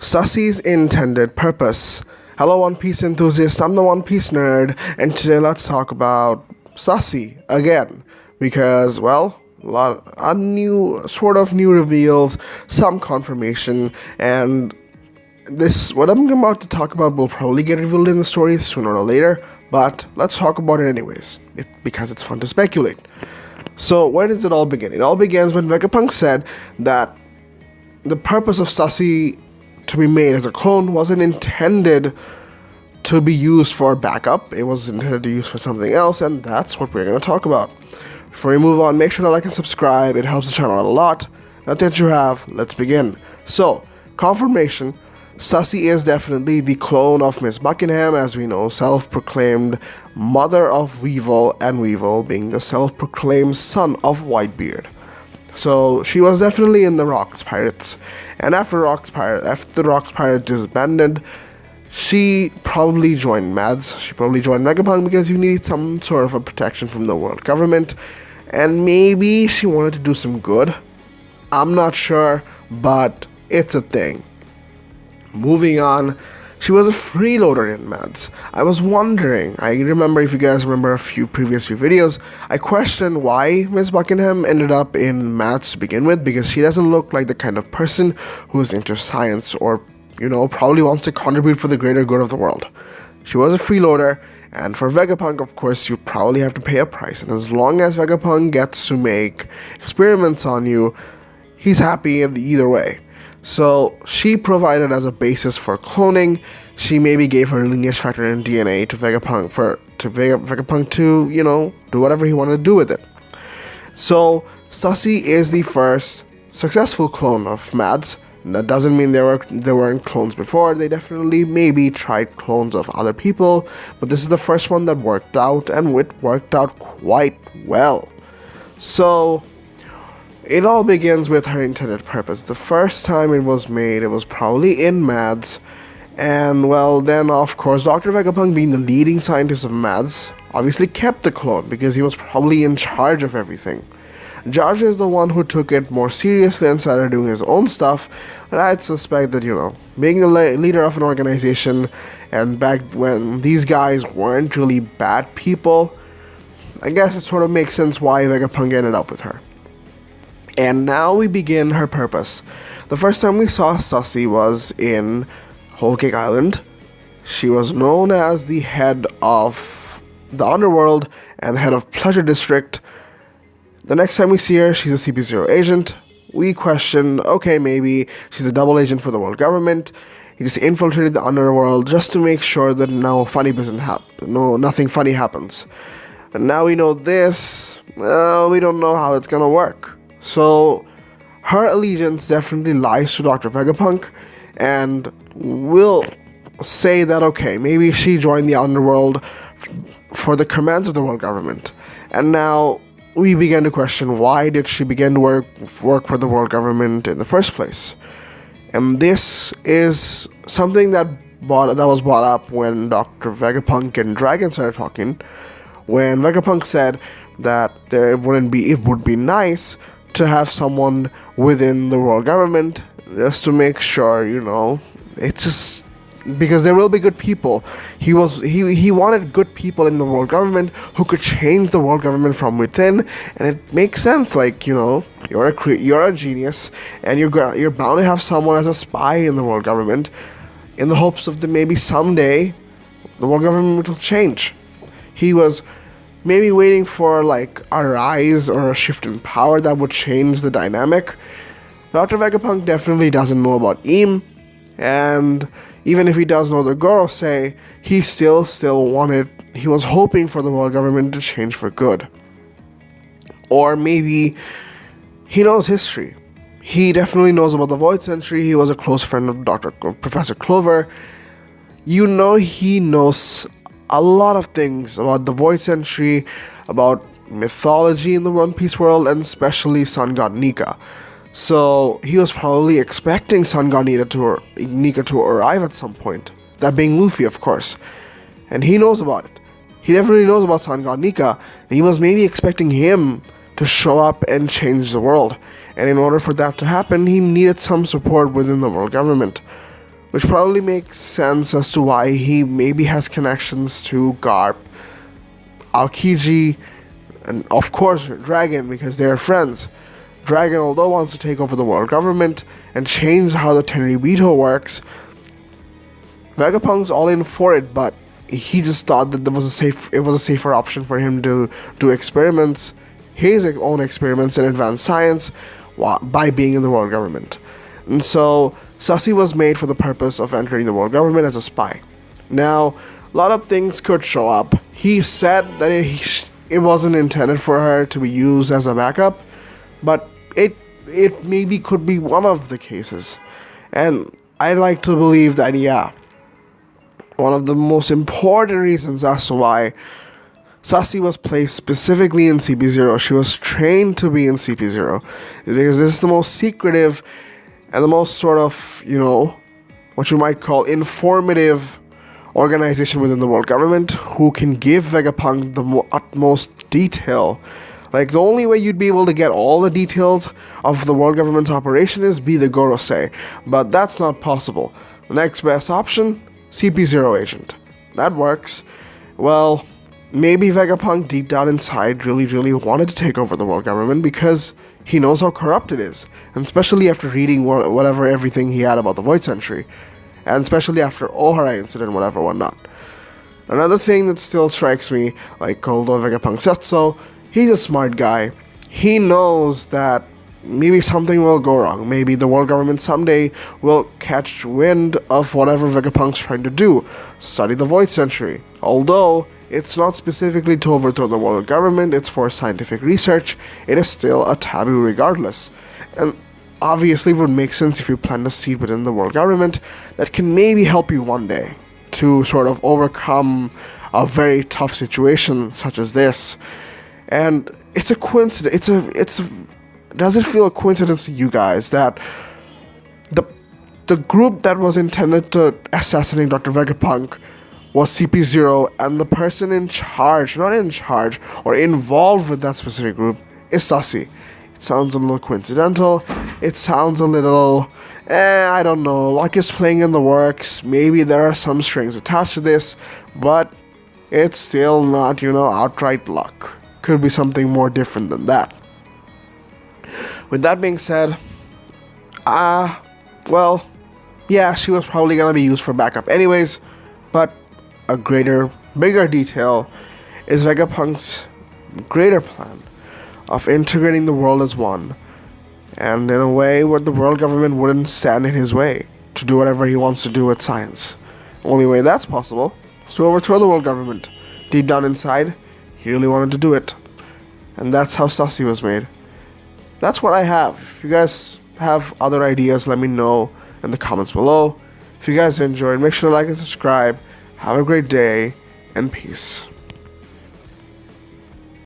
Sussy's intended purpose. Hello One Piece enthusiasts, I'm the One Piece nerd, and today let's talk about Stussy again. Because, well, new reveals, some confirmation, and what I'm about to talk about will probably get revealed in the story sooner or later, but let's talk about it anyways, because it's fun to speculate. So, where does it all begin? It all begins when Vegapunk said that the purpose of Stussy to be made as a clone wasn't intended to be used for backup. It was intended to be used for something else, and that's what we're going to talk about. Before we move on, make sure to like and subscribe. It helps the channel out a lot. Now that you have, let's begin. So, confirmation. Stussy is definitely the clone of Miss Buckingham, as we know, self-proclaimed mother of Weevil, and Weevil being the self-proclaimed son of Whitebeard. So she was definitely in the Rocks Pirates, and after the Rocks Pirates disbanded, she probably joined Mads. She probably joined Vegapunk because you needed some sort of a protection from the world government, and maybe she wanted to do some good. I'm not sure, but it's a thing. Moving on, she was a freeloader in Mads. I was wondering, I remember, if you guys remember a previous few videos, I questioned why Miss Buckingham ended up in Mads to begin with, because she doesn't look like the kind of person who is into science or, probably wants to contribute for the greater good of the world. She was a freeloader, and for Vegapunk, of course, you probably have to pay a price, and as long as Vegapunk gets to make experiments on you, he's happy either way. So she provided as a basis for cloning. She maybe gave her lineage factor and DNA to Vegapunk Vegapunk to, do whatever he wanted to do with it. So Stussy is the first successful clone of Mads. That doesn't mean there weren't clones before. They definitely maybe tried clones of other people, but this is the first one that worked out, and it worked out quite well. So it all begins with her intended purpose. The first time it was made, it was probably in Mads, and well, then of course Dr. Vegapunk, being the leading scientist of Mads, obviously kept the clone because he was probably in charge of everything. George is the one who took it more seriously and started doing his own stuff, and I'd suspect that, being the leader of an organization, and back when these guys weren't really bad people, I guess it sort of makes sense why Vegapunk ended up with her. And now we begin her purpose. The first time we saw Stussy was in Whole Cake Island. She was known as the head of the underworld and the head of Pleasure District. The next time we see her, she's a CP0 agent. We question, okay, maybe she's a double agent for the world government. He just infiltrated the underworld just to make sure that nothing funny happens. And now we know this. We don't know how it's gonna work. So her allegiance definitely lies to Dr. Vegapunk, and we'll say that, okay, maybe she joined the underworld for the commands of the world government. And now we begin to question, why did she begin to work for the world government in the first place? And this is something that was brought up when Dr. Vegapunk and Dragon started talking, when Vegapunk said that it would be nice to have someone within the world government, just to make sure, it's just because there will be good people. He wanted good people in the world government who could change the world government from within, and it makes sense. Like, you're a genius, and you're bound to have someone as a spy in the world government, in the hopes of that maybe someday the world government will change. He was maybe waiting for like a rise or a shift in power that would change the dynamic. Dr. Vegapunk definitely doesn't know about Eam, and even if he does know the Gorosei, he he was hoping for the world government to change for good. Or maybe he knows history. He definitely knows about the Void Century. He was a close friend of Professor Clover. He knows a lot of things about the Void Century, about mythology in the One Piece world, and especially Sun God Nika. So he was probably expecting Sun God Nika to arrive at some point. That being Luffy, of course. And he knows about it. He definitely knows about Sun God Nika, and he was maybe expecting him to show up and change the world. And in order for that to happen, he needed some support within the world government. which probably makes sense as to why he maybe has connections to Garp, Aokiji, and of course Dragon, because they're friends. Dragon, although wants to take over the world government and change how the Tenryubito works, Vegapunk's all in for it, but he just thought that it was a safer option for him to do experiments, his own experiments in advanced science, by being in the world government. And so Stussy was made for the purpose of entering the world government as a spy. Now, a lot of things could show up. He said that it wasn't intended for her to be used as a backup, but it maybe could be one of the cases. And I like to believe that, yeah, one of the most important reasons as to why Stussy was placed specifically in CP0, she was trained to be in CP0, because this is the most secretive and the most sort of, what you might call informative organization within the world government, who can give Vegapunk the utmost detail. Like, the only way you'd be able to get all the details of the world government's operation is be the Gorosei, but that's not possible. The next best option, CP0 agent. That works. Well, maybe Vegapunk deep down inside really wanted to take over the world government because he knows how corrupt it is, and especially after reading everything he had about the Void Century, and especially after Ohara incident, whatnot. Another thing that still strikes me, like, although Vegapunk said so, he's a smart guy. He knows that maybe something will go wrong. Maybe the world government someday will catch wind of whatever Vegapunk's trying to do, study the Void Century. Although it's not specifically to overthrow the world government, it's for scientific research, it is still a taboo regardless. And obviously it would make sense if you plant a seed within the world government that can maybe help you one day to sort of overcome a very tough situation such as this. And it's a coincidence. Does it feel a coincidence to you guys that the group that was intended to assassinate Dr. Vegapunk was CP0, and the person in charge, not in charge, or involved with that specific group is Stussy? It sounds a little coincidental. It sounds a little, I don't know, luck is playing in the works. Maybe there are some strings attached to this, but it's still not, outright luck. Could be something more different than that. With that being said, well, yeah, she was probably gonna be used for backup anyways, but a bigger detail is Vegapunk's greater plan of integrating the world as one, and in a way where the world government wouldn't stand in his way to do whatever he wants to do with science. Only way that's possible is to overthrow the world government. Deep down inside, he really wanted to do it. And that's how Stussy was made. That's what I have. If you guys have other ideas, let me know in the comments below. If you guys enjoyed, make sure to like and subscribe. Have a great day, and peace.